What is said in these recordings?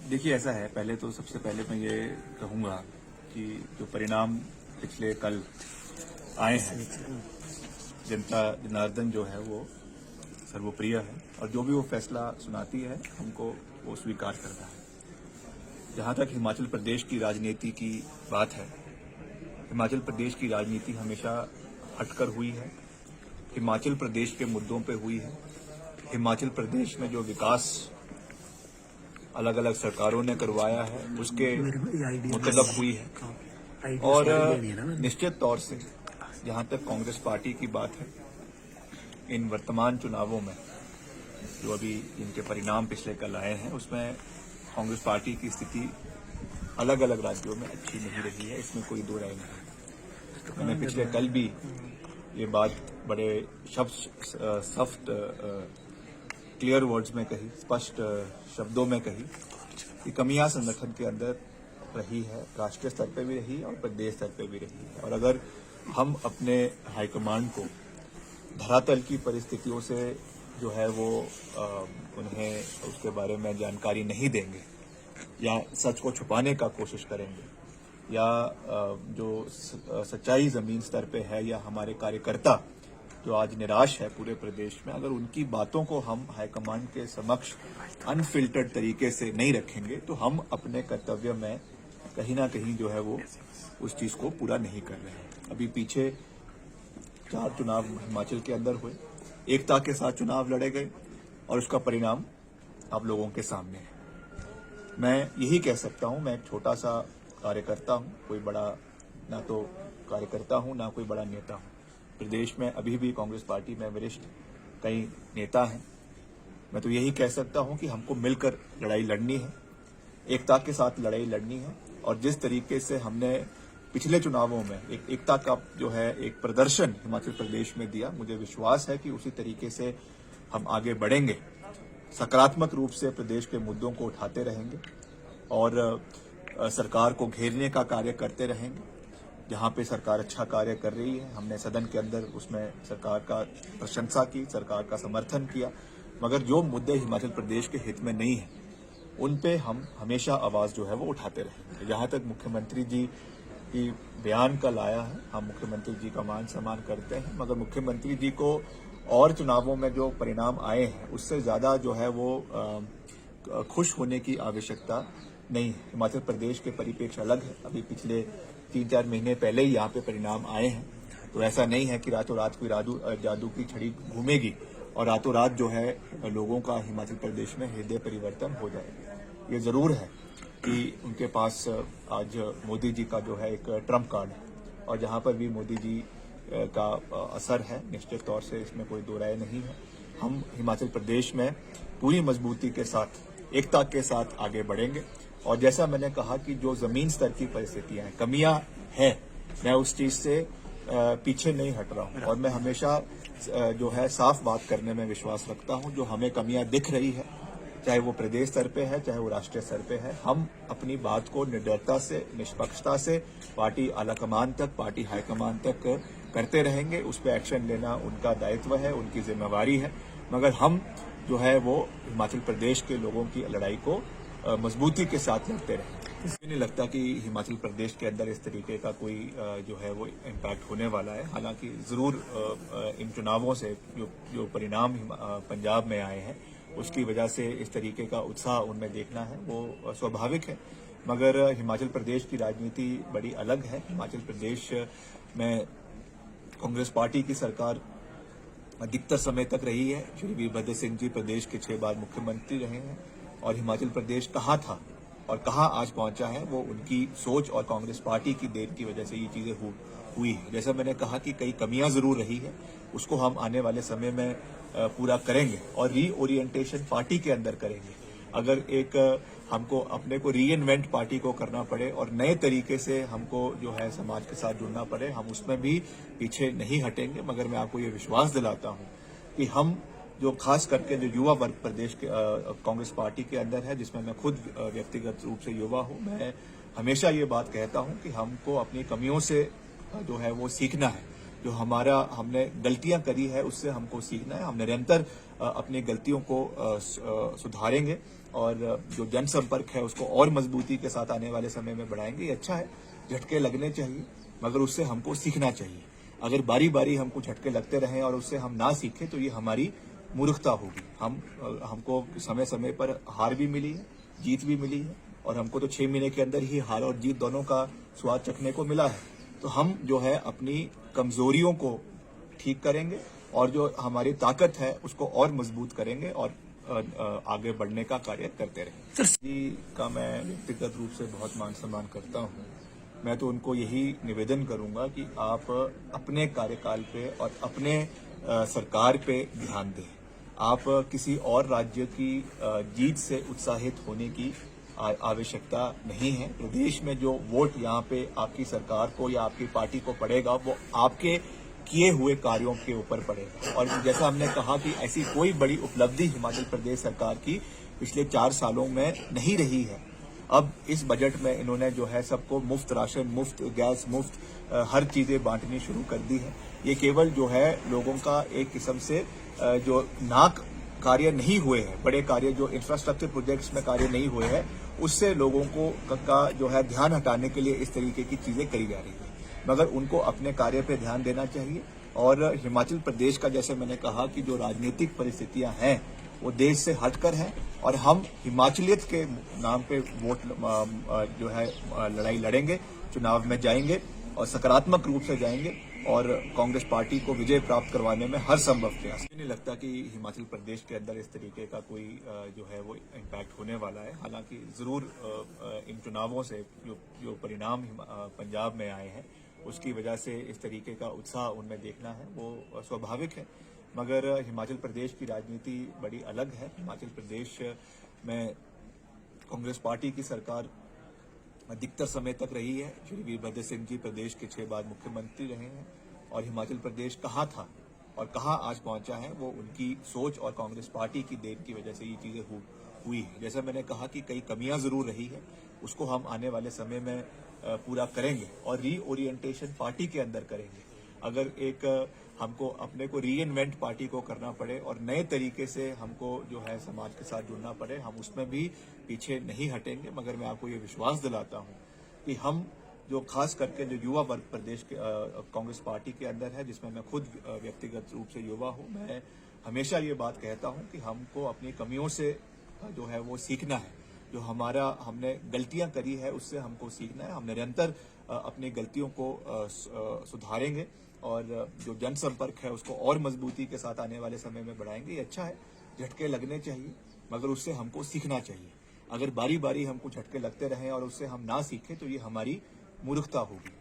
देखिए, ऐसा है, पहले तो सबसे पहले मैं ये कहूँगा कि जो परिणाम पिछले कल आए हैं, जनता जनार्दन जो है वो सर्वप्रिय है और जो भी वो फैसला सुनाती है हमको वो स्वीकार करना है। जहाँ तक हिमाचल प्रदेश की राजनीति की बात है, हिमाचल प्रदेश की राजनीति हमेशा हटकर हुई है, हिमाचल प्रदेश के मुद्दों पे हुई है। हिमाचल प्रदेश में जो विकास अलग अलग सरकारों ने करवाया है उसके मुतलब हुई है और निश्चित तौर से जहां तक कांग्रेस पार्टी की बात है, इन वर्तमान चुनावों में जो अभी इनके परिणाम पिछले कल आए हैं उसमें कांग्रेस पार्टी की स्थिति अलग अलग राज्यों में अच्छी नहीं रही है, इसमें कोई दो राय नहीं। मैंने पिछले कल भी ये बात बड़े सख्त क्लियर वर्ड्स में कही, स्पष्ट शब्दों में कही कि कमियां संगठन के अंदर रही है, राष्ट्रीय स्तर पे भी रही और प्रदेश स्तर पे भी रही है। और अगर हम अपने हाईकमांड को धरातल की परिस्थितियों से जो है वो उन्हें उसके बारे में जानकारी नहीं देंगे या सच को छुपाने का कोशिश करेंगे या जो सच्चाई जमीन स्तर पे है या हमारे कार्यकर्ता जो आज निराश है पूरे प्रदेश में, अगर उनकी बातों को हम हाईकमांड के समक्ष अनफिल्टर्ड तरीके से नहीं रखेंगे तो हम अपने कर्तव्य में कहीं ना कहीं जो है वो उस चीज को पूरा नहीं कर रहे हैं। अभी पीछे 4 चुनाव हिमाचल के अंदर हुए, एकता के साथ चुनाव लड़े गए और उसका परिणाम आप लोगों के सामने है। मैं यही कह सकता हूं, मैं एक छोटा सा कार्यकर्ता हूं, कोई बड़ा ना तो कार्यकर्ता हूं ना कोई बड़ा नेता हूं। प्रदेश में अभी भी कांग्रेस पार्टी में वरिष्ठ कई नेता हैं। मैं तो यही कह सकता हूं कि हमको मिलकर लड़ाई लड़नी है, एकता के साथ लड़ाई लड़नी है और जिस तरीके से हमने पिछले चुनावों में एक एकता का जो है एक प्रदर्शन हिमाचल प्रदेश में दिया, मुझे विश्वास है कि उसी तरीके से हम आगे बढ़ेंगे, सकारात्मक रूप से प्रदेश के मुद्दों को उठाते रहेंगे और सरकार को घेरने का कार्य करते रहेंगे। जहां पे सरकार अच्छा कार्य कर रही है, हमने सदन के अंदर उसमें सरकार का प्रशंसा की, सरकार का समर्थन किया, मगर जो मुद्दे हिमाचल प्रदेश के हित में नहीं है उन पे हम हमेशा आवाज जो है वो उठाते रहेंगे। जहां तक मुख्यमंत्री जी की बयान कल आया है, हम मुख्यमंत्री जी का मान सम्मान करते हैं, मगर मुख्यमंत्री जी को और चुनावों में जो परिणाम आए हैं उससे ज्यादा जो है वो खुश होने की आवश्यकता नहीं है। हिमाचल प्रदेश के परिप्रेक्ष्य अलग है। अभी पिछले 3-4 महीने पहले ही यहाँ पे परिणाम आए हैं, तो ऐसा नहीं है कि रातों रात कोई जादू की छड़ी घूमेगी और रातों रात जो है लोगों का हिमाचल प्रदेश में हृदय परिवर्तन हो जाएगा। ये जरूर है कि उनके पास आज मोदी जी का जो है एक ट्रम्प कार्ड है और जहाँ पर भी मोदी जी का असर है, निश्चित तौर से इसमें कोई दो राय नहीं है। हम हिमाचल प्रदेश में पूरी मजबूती के साथ, एकता के साथ आगे बढ़ेंगे और जैसा मैंने कहा कि जो जमीन स्तर की परिस्थितियां हैं, कमियां हैं, मैं उस चीज से पीछे नहीं हट रहा हूं और मैं हमेशा जो है साफ बात करने में विश्वास रखता हूं। जो हमें कमियां दिख रही है, चाहे वो प्रदेश स्तर पे है चाहे वो राष्ट्रीय स्तर पे है, हम अपनी बात को निडरता से, निष्पक्षता से पार्टी आलाकमान तक, पार्टी हाईकमान तक करते रहेंगे। उस पर एक्शन लेना उनका दायित्व है, उनकी जिम्मेवारी है, मगर हम जो है वो हिमाचल प्रदेश के लोगों की लड़ाई को मजबूती के साथ लड़ते रहे। मुझे नहीं लगता कि हिमाचल प्रदेश के अंदर इस तरीके का कोई जो है वो इम्पैक्ट होने वाला है। हालांकि जरूर इन चुनावों से जो परिणाम पंजाब में आए हैं उसकी वजह से इस तरीके का उत्साह उनमें देखना है वो स्वाभाविक है, मगर हिमाचल प्रदेश की राजनीति बड़ी अलग है। हिमाचल प्रदेश में कांग्रेस पार्टी की सरकार अधिकतर समय तक रही है। श्री वीरभद्र सिंह जी प्रदेश के 6 बार मुख्यमंत्री रहे हैं और हिमाचल प्रदेश कहाँ था और कहाँ आज पहुंचा है वो उनकी सोच और कांग्रेस पार्टी की देन की वजह से ये चीजें हुई है। जैसा मैंने कहा कि कई कमियां जरूर रही है, उसको हम आने वाले समय में पूरा करेंगे और रीओरिएंटेशन पार्टी के अंदर करेंगे। अगर एक हमको अपने को रीइन्वेंट पार्टी को करना पड़े और नए तरीके से हमको जो है समाज के साथ जुड़ना पड़े, हम उसमें भी पीछे नहीं हटेंगे। मगर मैं आपको ये विश्वास दिलाता हूं कि हम जो खास करके जो युवा वर्ग प्रदेश के कांग्रेस पार्टी के अंदर है, जिसमें मैं खुद व्यक्तिगत रूप से युवा हूं, मैं हमेशा ये बात कहता हूं कि हमको अपनी कमियों से जो है वो सीखना है। जो हमने गलतियां करी है उससे हमको सीखना है। हम निरंतर अपनी गलतियों को सुधारेंगे और जो जनसंपर्क है उसको और मजबूती के साथ आने वाले समय में बढ़ाएंगे। ये अच्छा है, झटके लगने चाहिए, मगर उससे हमको सीखना चाहिए। अगर बारी बारी हमको झटके लगते रहें और उससे हम ना सीखें तो ये हमारी मूर्खता होगी। हमको समय समय पर हार भी मिली है, जीत भी मिली है, और हमको तो 6 महीने के अंदर ही हार और जीत दोनों का स्वाद चखने को मिला है। तो हम जो है अपनी कमजोरियों को ठीक करेंगे और जो हमारी ताकत है उसको और मजबूत करेंगे और आगे बढ़ने का कार्य करते रहेंगे। जी का मैं व्यक्तिगत रूप से बहुत मान सम्मान करता हूँ। मैं तो उनको यही निवेदन करूंगा कि आप अपने कार्यकाल पे और अपने सरकार पे ध्यान दें। आप किसी और राज्य की जीत से उत्साहित होने की आवश्यकता नहीं है। प्रदेश में जो वोट यहाँ पे आपकी सरकार को या आपकी पार्टी को पड़ेगा वो आपके किए हुए कार्यों के ऊपर पड़ेगा। और जैसा हमने कहा कि ऐसी कोई बड़ी उपलब्धि हिमाचल प्रदेश सरकार की पिछले 4 सालों में नहीं रही है। अब इस बजट में इन्होंने जो है सबको मुफ्त राशन, मुफ्त गैस, मुफ्त हर चीजें बांटनी शुरू कर दी है। ये केवल जो है लोगों का एक किस्म से जो नाक कार्य नहीं हुए हैं, बड़े कार्य जो इंफ्रास्ट्रक्चर प्रोजेक्ट्स में कार्य नहीं हुए हैं, उससे लोगों को का जो है ध्यान हटाने के लिए इस तरीके की चीजें करी जा रही है। मगर उनको अपने कार्य पे ध्यान देना चाहिए। और हिमाचल प्रदेश का, जैसे मैंने कहा कि जो राजनीतिक परिस्थितियां हैं वो देश से हटकर हैं और हम हिमाचलियत के नाम पे वोट जो है लड़ाई लड़ेंगे, चुनाव में जाएंगे और सकारात्मक रूप से जाएंगे और कांग्रेस पार्टी को विजय प्राप्त करवाने में हर संभव प्रयास। मुझे नहीं लगता कि हिमाचल प्रदेश के अंदर इस तरीके का कोई जो है वो इम्पैक्ट होने वाला है। हालांकि जरूर इन चुनावों से जो परिणाम पंजाब में आए हैं उसकी वजह से इस तरीके का उत्साह उनमें देखना है वो स्वाभाविक है। मगर हिमाचल प्रदेश की राजनीति बड़ी अलग है। हिमाचल प्रदेश में कांग्रेस पार्टी की सरकार अधिकतर समय तक रही है। श्री वीरभद्र सिंह जी प्रदेश के 6 बार मुख्यमंत्री रहे हैं और हिमाचल प्रदेश कहाँ था और कहाँ आज पहुंचा है वो उनकी सोच और कांग्रेस पार्टी की देन की वजह से ये चीजें हुई है। जैसा मैंने कहा कि कई कमियां जरूर रही है, उसको हम आने वाले समय में पूरा करेंगे और रीओरिएंटेशन पार्टी के अंदर करेंगे। अगर एक हमको अपने को रीइन्वेंट पार्टी को करना पड़े और नए तरीके से हमको जो है समाज के साथ जुड़ना पड़े, हम उसमें भी पीछे नहीं हटेंगे। मगर मैं आपको ये विश्वास दिलाता हूं कि हम जो खास करके जो युवा वर्ग प्रदेश के कांग्रेस पार्टी के अंदर है, जिसमें मैं खुद व्यक्तिगत रूप से युवा हूं, मैं हमेशा ये बात कहता हूं कि हमको अपनी कमियों से जो है वो सीखना है। जो हमने गलतियां करी है उससे हमको सीखना है। हम निरंतर अपनी गलतियों को सुधारेंगे और जो जनसंपर्क है उसको और मजबूती के साथ आने वाले समय में बढ़ाएंगे। ये अच्छा है, झटके लगने चाहिए, मगर उससे हमको सीखना चाहिए। अगर बारी बारी हमको झटके लगते रहें और उससे हम ना सीखें तो ये हमारी मूर्खता होगी।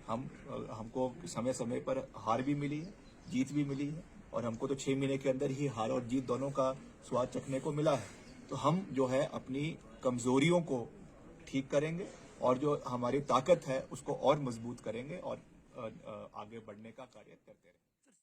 हमको समय समय पर हार भी मिली है, जीत भी मिली है, और हमको तो 6 महीने के अंदर ही हार और जीत दोनों का स्वाद चखने को मिला है। तो हम जो है अपनी कमजोरियों को ठीक करेंगे और जो हमारी ताकत है उसको और मजबूत करेंगे और आगे बढ़ने का कार्य करते रहेंगे।